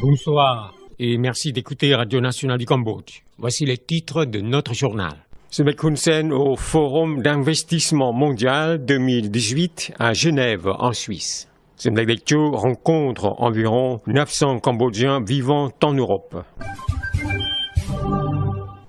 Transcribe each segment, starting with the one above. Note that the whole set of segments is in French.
Bonsoir et merci d'écouter Radio Nationale du Cambodge. Voici les titres de notre journal. Sumdech Hun Sen au Forum d'investissement mondial 2018 à Genève, en Suisse. Sumdech Dekcho rencontre environ 900 Cambodgiens vivant en Europe.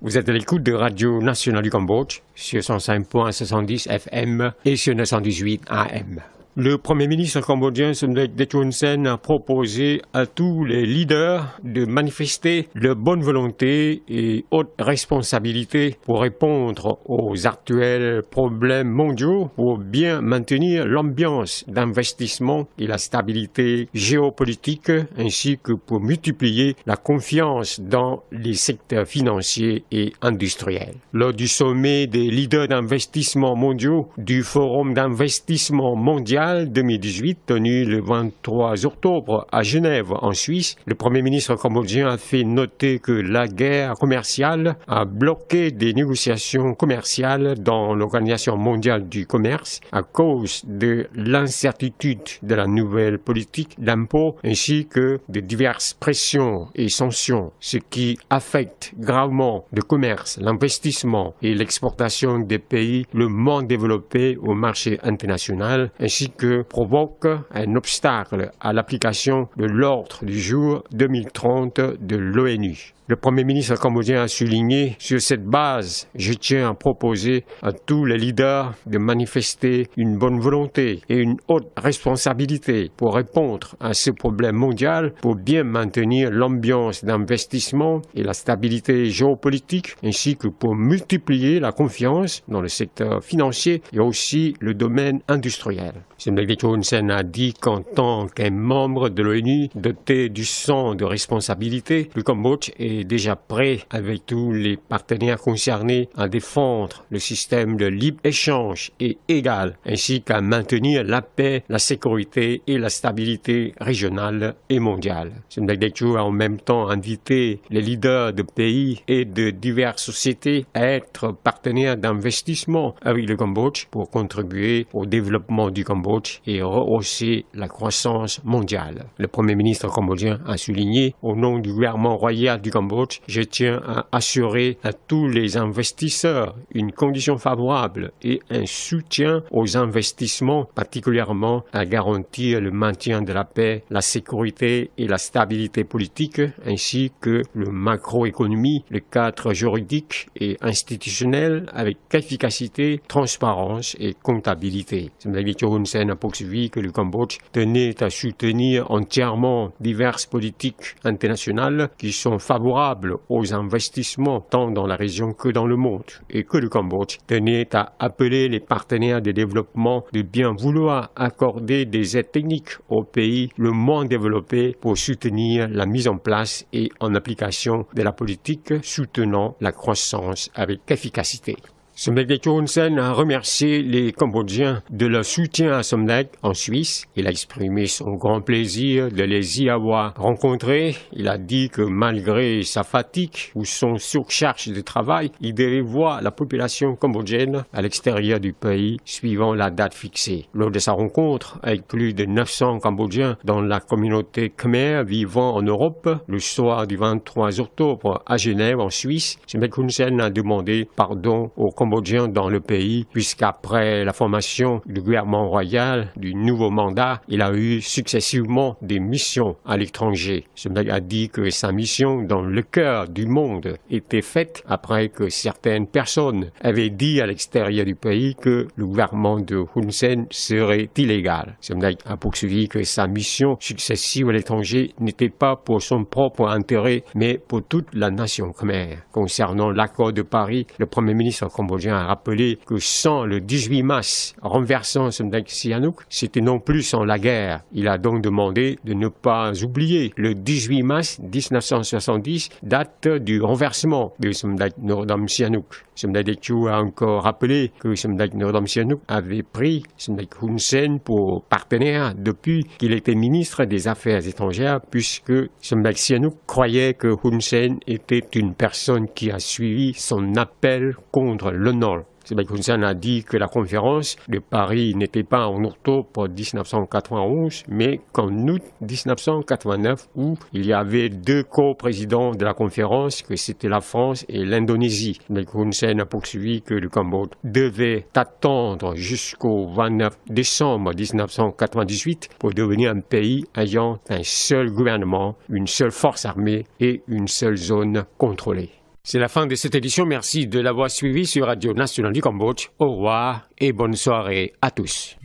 Vous êtes à l'écoute de Radio Nationale du Cambodge sur 105.70 FM et sur 918 AM. Le Premier ministre cambodgien Sumdech Dekcho Hun Sen a proposé à tous les leaders de manifester leur bonne volonté et haute responsabilité pour répondre aux actuels problèmes mondiaux, pour bien maintenir l'ambiance d'investissement et la stabilité géopolitique, ainsi que pour multiplier la confiance dans les secteurs financiers et industriels. Lors du sommet des leaders d'investissement mondiaux du Forum d'investissement mondial 2018 tenu le 23 octobre à Genève, en Suisse, le Premier ministre cambodgien a fait noter que la guerre commerciale a bloqué des négociations commerciales dans l'Organisation mondiale du commerce à cause de l'incertitude de la nouvelle politique d'impôt ainsi que de diverses pressions et sanctions, ce qui affecte gravement le commerce, l'investissement et l'exportation des pays le moins développés au marché international ainsi que provoque un obstacle à l'application de l'ordre du jour 2030 de l'ONU. Le Premier ministre cambodgien a souligné, sur cette base, je tiens à proposer à tous les leaders de manifester une bonne volonté et une haute responsabilité pour répondre à ce problème mondial, pour bien maintenir l'ambiance d'investissement et la stabilité géopolitique, ainsi que pour multiplier la confiance dans le secteur financier et aussi le domaine industriel. Sumdech Dekcho Hun Sen a dit qu'en tant qu'un membre de l'ONU doté du sens de responsabilité, le Cambodge est déjà prêt avec tous les partenaires concernés à défendre le système de libre-échange et égal, ainsi qu'à maintenir la paix, la sécurité et la stabilité régionale et mondiale. Sumdech Dekcho a en même temps invité les leaders de pays et de diverses sociétés à être partenaires d'investissement avec le Cambodge pour contribuer au développement du Cambodge et rehausser la croissance mondiale. Le Premier ministre cambodgien a souligné, au nom du gouvernement royal du Cambodge, je tiens à assurer à tous les investisseurs une condition favorable et un soutien aux investissements, particulièrement à garantir le maintien de la paix, la sécurité et la stabilité politique, ainsi que le macroéconomie, le cadre juridique et institutionnel avec efficacité, transparence et comptabilité. Sumdech Dekcho Hun Sen a poursuivi que le Cambodge tenait à soutenir entièrement diverses politiques internationales qui sont favorables aux investissements tant dans la région que dans le monde et que le Cambodge tenait à appeler les partenaires de développement de bien vouloir accorder des aides techniques aux pays le moins développés pour soutenir la mise en place et en application de la politique soutenant la croissance avec efficacité. Sumdech Dekcho Hun Sen a remercié les Cambodgiens de leur soutien à Sumdech en Suisse. Il a exprimé son grand plaisir de les y avoir rencontrés. Il a dit que malgré sa fatigue ou son surcharge de travail, il devait voir la population cambodgienne à l'extérieur du pays suivant la date fixée. Lors de sa rencontre avec plus de 900 Cambodgiens dans la communauté khmer vivant en Europe, le soir du 23 octobre à Genève en Suisse, Sumdech Hun Sen a demandé pardon aux Cambodgiens dans le pays, puisqu'après la formation du gouvernement royal du nouveau mandat, il a eu successivement des missions à l'étranger. Sumdech a dit que sa mission dans le cœur du monde était faite après que certaines personnes avaient dit à l'extérieur du pays que le gouvernement de Hun Sen serait illégal. Sumdech a poursuivi que sa mission successive à l'étranger n'était pas pour son propre intérêt, mais pour toute la nation khmer. Concernant l'accord de Paris, le Premier ministre cambodgien a rappelé que sans le 18 mars renversant Somdech Sihanouk, c'était non plus sans la guerre. Il a donc demandé de ne pas oublier le 18 mars 1970, date du renversement de Somdech Norodom Sihanouk. Sumdech Dekcho a encore rappelé que Somdech Norodom Sihanouk avait pris Sumdech Hun Sen pour partenaire depuis qu'il était ministre des Affaires étrangères, puisque Somdech Sihanouk croyait que Hun Sen était une personne qui a suivi son appel contre le Nord. Hun Sen a dit que la conférence de Paris n'était pas en octobre 1991, mais qu'en août 1989, où il y avait deux co-présidents de la conférence, que c'était la France et l'Indonésie. Hun Sen a poursuivi que le Cambodge devait attendre jusqu'au 29 décembre 1998 pour devenir un pays ayant un seul gouvernement, une seule force armée et une seule zone contrôlée. C'est la fin de cette édition. Merci de l'avoir suivi sur Radio Nationale du Cambodge. Au revoir et bonne soirée à tous.